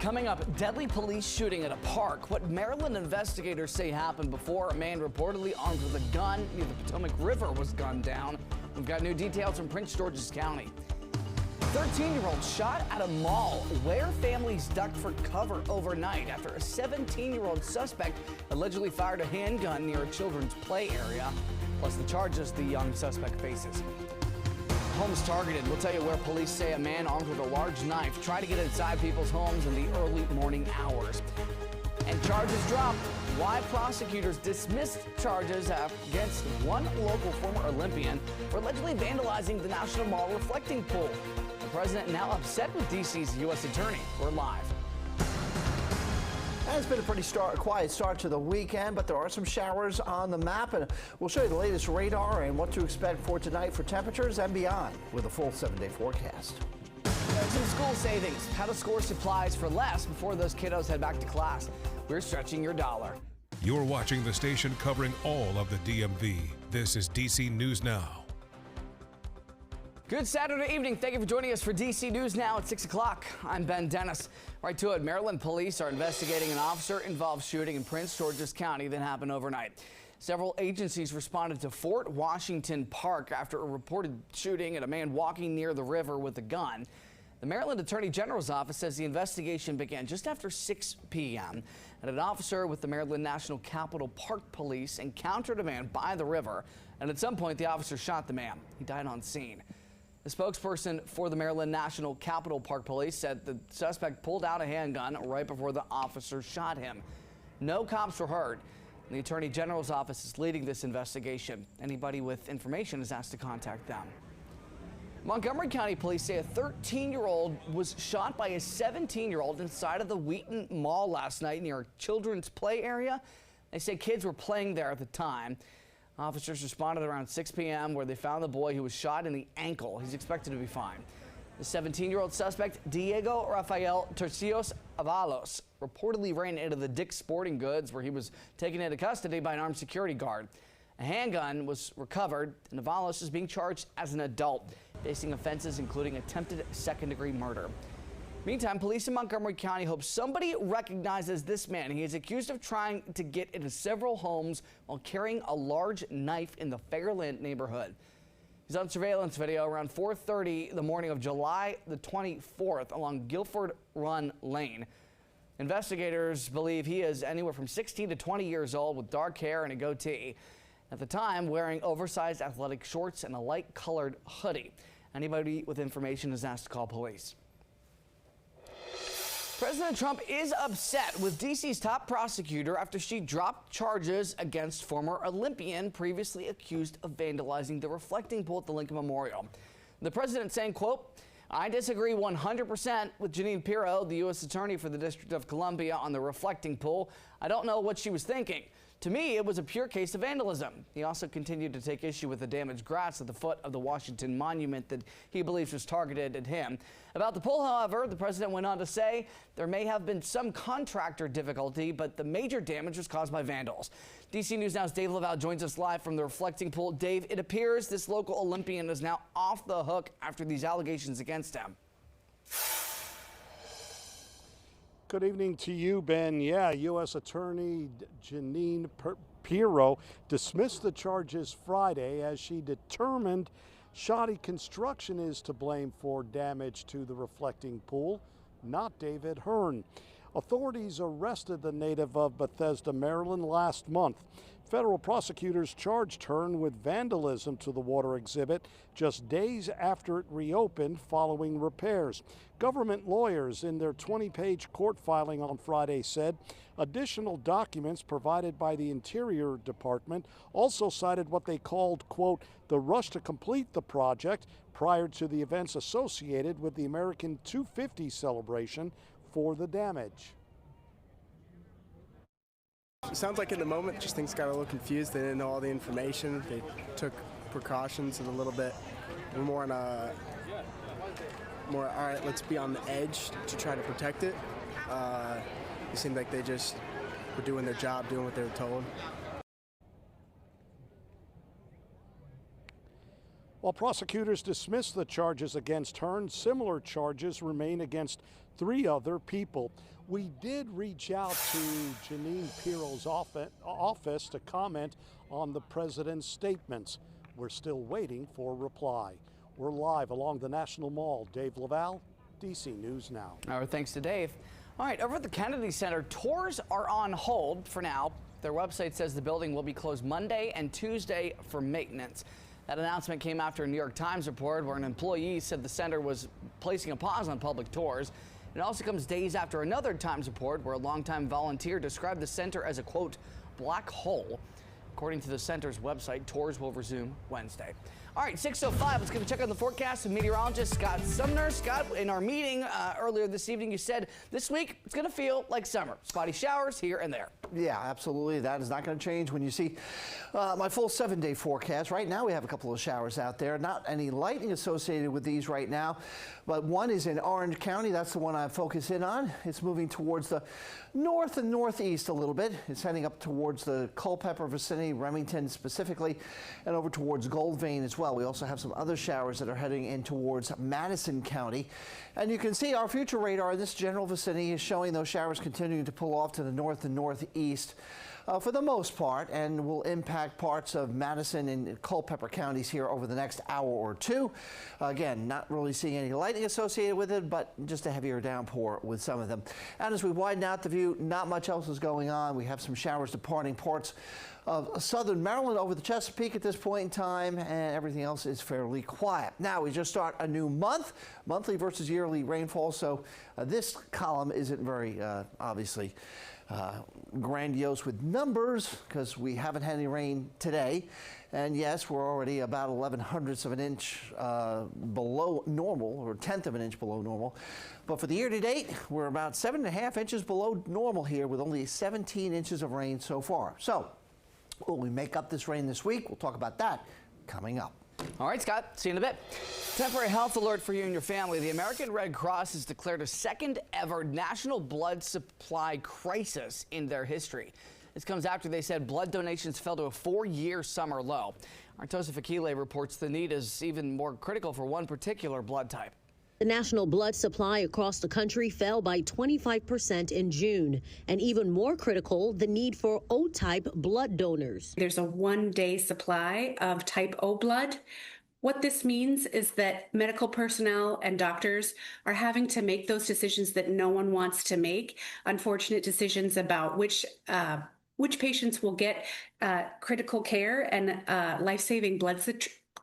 Coming up, deadly police shooting at a park. What Maryland investigators say happened before a man reportedly armed with a gun near the Potomac River was gunned down. We've got new details from Prince George's County. 13-year-old shot at a mall where families ducked for cover overnight after a 17-year-old suspect allegedly fired a handgun near a children's play area, plus the charges the young suspect faces. Homes targeted. We'll tell you where police say a man armed with a large knife tried to get inside people's homes in the early morning hours. And charges dropped. Why prosecutors dismissed charges against one local former Olympian for allegedly vandalizing the National Mall reflecting pool. The president now upset with D.C.'s U.S. attorney. We're live. It's been a pretty quiet start to the weekend, but there are some showers on the map, and we'll show you the latest radar and what to expect for tonight for temperatures and beyond with a full 7-day forecast. Some school savings, how to score supplies for less before those kiddos head back to class. We're stretching your dollar. You're watching the station covering all of the DMV. This is DC News Now. Good Saturday evening. Thank you for joining us for DC News Now at 6 o'clock. I'm Ben Dennis. Right to it. Maryland police are investigating an officer-involved shooting in Prince George's County that happened overnight. Several agencies responded to Fort Washington Park after a reported shooting at a man walking near the river with a gun. The Maryland Attorney General's office says the investigation began just after 6 p.m. and an officer with the Maryland National Capital Park Police encountered a man by the river, and at some point the officer shot the man. He died on scene. The spokesperson for the Maryland National Capital Park Police said the suspect pulled out a handgun right before the officer shot him. No cops were hurt. The Attorney General's office is leading this investigation. Anybody with information is asked to contact them. Montgomery County police say a 13-year-old was shot by a 17-year-old inside of the Wheaton Mall last night near a children's play area. They say kids were playing there at the time. Officers responded around 6 p.m. where they found the boy who was shot in the ankle. He's expected to be fine. The 17-year-old suspect, Diego Rafael Tercios Avalos, reportedly ran into the Dick's Sporting Goods where he was taken into custody by an armed security guard. A handgun was recovered, and Avalos is being charged as an adult, facing offenses including attempted second-degree murder. Meantime, police in Montgomery County hope somebody recognizes this man. He is accused of trying to get into several homes while carrying a large knife in the Fairland neighborhood. He's on surveillance video around 4:30 the morning of July the 24th along Guilford Run Lane. Investigators believe he is anywhere from 16 to 20 years old with dark hair and a goatee. At the time, wearing oversized athletic shorts and a light-colored hoodie. Anybody with information is asked to call police. President Trump is upset with D.C.'s top prosecutor after she dropped charges against former Olympian previously accused of vandalizing the reflecting pool at the Lincoln Memorial. The president saying, quote, "I disagree 100% with Jeanine Pirro, the U.S. Attorney for the District of Columbia, on the reflecting pool. I don't know what she was thinking. To me, it was a pure case of vandalism." He also continued to take issue with the damaged grass at the foot of the Washington Monument that he believes was targeted at him. About the pool, however, the president went on to say there may have been some contractor difficulty, but the major damage was caused by vandals. DC News Now's Dave Laval joins us live from the reflecting pool. Dave, it appears this local Olympian is now off the hook after these allegations against him. Good evening to you, Ben. Yeah, U.S. Attorney Jeanine Pirro dismissed the charges Friday as she determined shoddy construction is to blame for damage to the reflecting pool, not David Hearn. Authorities arrested the native of Bethesda, Maryland last month. Federal prosecutors charged Hearn with vandalism to the water exhibit just days after it reopened following repairs. Government lawyers in their 20-page court filing on Friday said additional documents provided by the Interior Department also cited what they called, quote, the rush to complete the project prior to the events associated with the American 250 celebration for the damage. It sounds like in the moment, just things got a little confused. They didn't know all the information. They took precautions and a little bit. We're more on a, all right, let's be on the edge to try to protect it. It seemed like they just were doing their job, doing what they were told. While prosecutors dismissed the charges against Hearn, similar charges remain against 3 other people. We did reach out to Janine Pirro's office to comment on the president's statements. We're still waiting for a reply. We're live along the National Mall. Dave Laval, DC News Now. All right, thanks to Dave. All right, over at the Kennedy Center, tours are on hold for now. Their website says the building will be closed Monday and Tuesday for maintenance. That announcement came after a New York Times report where an employee said the center was placing a pause on public tours. It also comes days after another Times report where a longtime volunteer described the center as a, quote, black hole. According to the center's website, tours will resume Wednesday. All right, 6:05, let's get a check on the forecast with meteorologist Scott Sumner. Scott, in our meeting earlier this evening, you said this week it's going to feel like summer. Spotty showers here and there. Yeah, absolutely. That is not going to change when you see my full 7-day forecast. Right now we have a couple of showers out there. Not any lightning associated with these right now, but one is in Orange County. That's the one I'm focusing on. It's moving towards the north and northeast a little bit. It's heading up towards the Culpeper vicinity, Remington specifically, and over towards Gold Vein as well. We also have some other showers that are heading in towards Madison County. And you can see our future radar in this general vicinity is showing those showers continuing to pull off to the north and northeast for the most part, and will impact parts of Madison and Culpeper counties here over the next hour or two. Again, not really seeing any lightning associated with it, but just a heavier downpour with some of them. And as we widen out the view, not much else is going on. We have some showers departing parts of southern Maryland over the Chesapeake at this point in time, and everything else is fairly quiet. Now we just start a new month, monthly versus yearly rainfall, so this column isn't very obviously grandiose with numbers because we haven't had any rain today. And yes, we're already about 11/100ths of an inch below normal, or 1/10 of an inch below normal. But for the year to date, we're about 7.5 inches below normal here with only 17 inches of rain so far. So will we make up this rain this week? We'll talk about that coming up. All right, Scott, see you in a bit. Temporary health alert for you and your family. The American Red Cross has declared a second ever national blood supply crisis in their history. This comes after they said blood donations fell to a 4-year summer low. Our Tosa Fakile reports the need is even more critical for one particular blood type. The national blood supply across the country fell by 25% in June. And even more critical, the need for O-type blood donors. There's a 1-day supply of type O blood. What this means is that medical personnel and doctors are having to make those decisions that no one wants to make, unfortunate decisions about which patients will get critical care and life-saving blood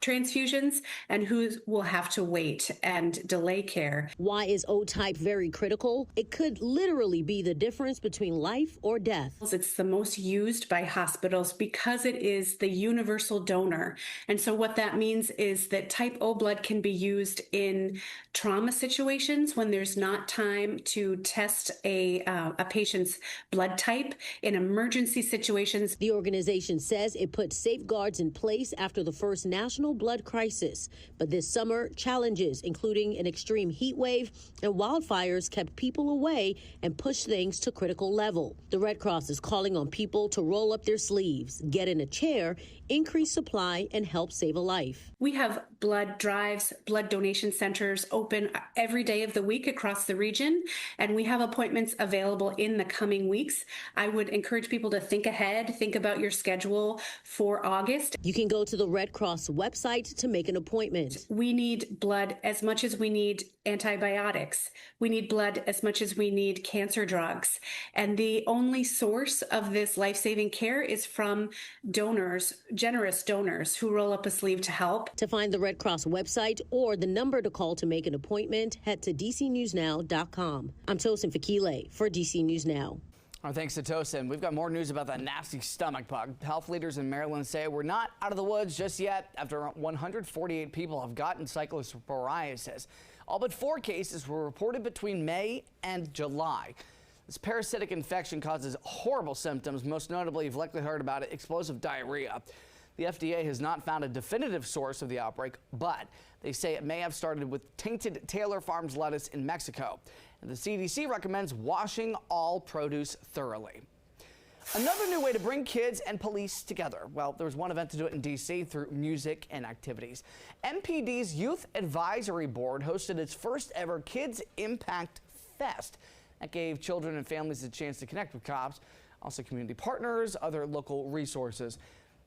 transfusions and who will have to wait and delay care. Why is O-type very critical? It could literally be the difference between life or death. It's the most used by hospitals because it is the universal donor. And so what that means is that type O blood can be used in trauma situations when there's not time to test a patient's blood type, in emergency situations. The organization says it put safeguards in place after the first national blood crisis. But this summer, challenges, including an extreme heat wave and wildfires, kept people away and pushed things to critical level. The Red Cross is calling on people to roll up their sleeves, get in a chair, increase supply, and help save a life. We have blood drives, blood donation centers open every day of the week across the region, and we have appointments available in the coming weeks. I would encourage people to think ahead, think about your schedule for August. You can go to the Red Cross website to make an appointment. We need blood as much as we need antibiotics. We need blood as much as we need cancer drugs. And the only source of this life-saving care is from donors, generous donors who roll up a sleeve to help. To find the Red Cross website or the number to call to make an appointment, head to dcnewsnow.com. I'm Tosin Fakile for DC News Now. Our thanks to Tosin. We've got more news about that nasty stomach bug. Health leaders in Maryland say we're not out of the woods just yet after 148 people have gotten Cyclosporiasis. All but 4 cases were reported between May and July. This parasitic infection causes horrible symptoms. Most notably, you've likely heard about it, explosive diarrhea. The FDA has not found a definitive source of the outbreak, but they say it may have started with tainted Taylor Farms lettuce in Mexico. And the CDC recommends washing all produce thoroughly. Another new way to bring kids and police together. Well, there was one event to do it in D.C. through music and activities. MPD's Youth Advisory Board hosted its first ever Kids Impact Fest. That gave children and families a chance to connect with cops, also community partners, other local resources.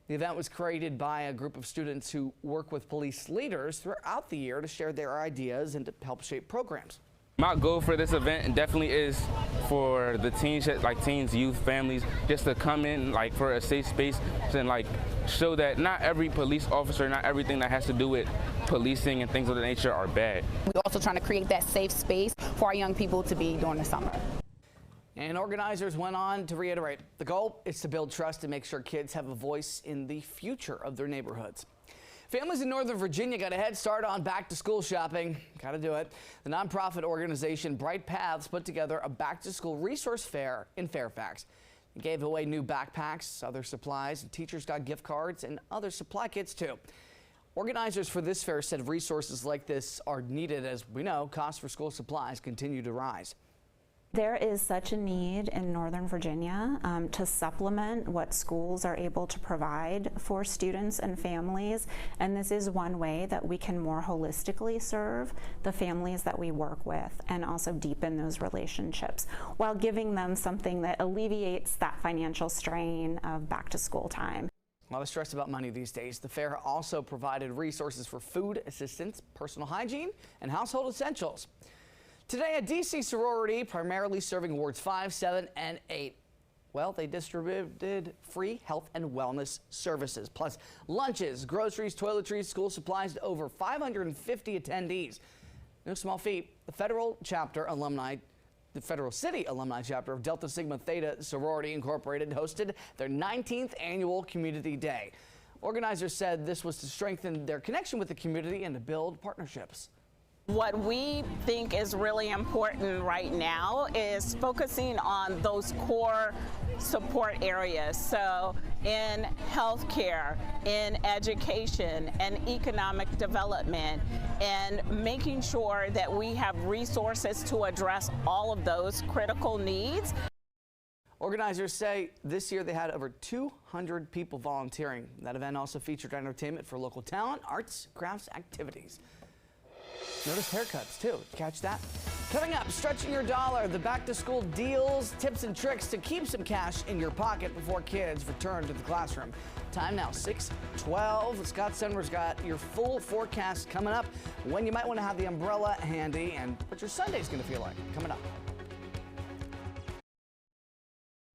The event was created by a group of students who work with police leaders throughout the year to share their ideas and to help shape programs. My goal for this event definitely is for the teens, like teens, youth, families, just to come in like for a safe space and like show that not every police officer, not everything that has to do with policing and things of that nature are bad. We're also trying to create that safe space for our young people to be during the summer. And organizers went on to reiterate the goal is to build trust and make sure kids have a voice in the future of their neighborhoods. Families in Northern Virginia got a head start on back-to-school shopping. Got to do it. The nonprofit organization Bright Paths put together a back-to-school resource fair in Fairfax. It gave away new backpacks, other supplies, and teachers got gift cards and other supply kits too. Organizers for this fair said resources like this are needed as we know costs for school supplies continue to rise. There is such a need in Northern Virginia to supplement what schools are able to provide for students and families, and this is one way that we can more holistically serve the families that we work with and also deepen those relationships while giving them something that alleviates that financial strain of back to school time. A lot of stress about money these days. The fair also provided resources for food assistance, personal hygiene, and household essentials. Today, a D.C. sorority primarily serving wards 5, 7, and 8. Well, they distributed free health and wellness services, plus lunches, groceries, toiletries, school supplies to over 550 attendees. No small feat. The Federal City Alumni Chapter of Delta Sigma Theta Sorority Incorporated hosted their 19th annual Community Day. Organizers said this was to strengthen their connection with the community and to build partnerships. What we think is really important right now is focusing on those core support areas. So in healthcare, in education, and economic development, and making sure that we have resources to address all of those critical needs. Organizers say this year they had over 200 people volunteering. That event also featured entertainment for local talent, arts, crafts, activities. Notice haircuts too. Catch that? Coming up, stretching your dollar, the back-to-school deals, tips and tricks to keep some cash in your pocket before kids return to the classroom. Time now, 6:12. Scott Senmer's got your full forecast coming up, when you might want to have the umbrella handy, and what your Sunday's going to feel like. Coming up.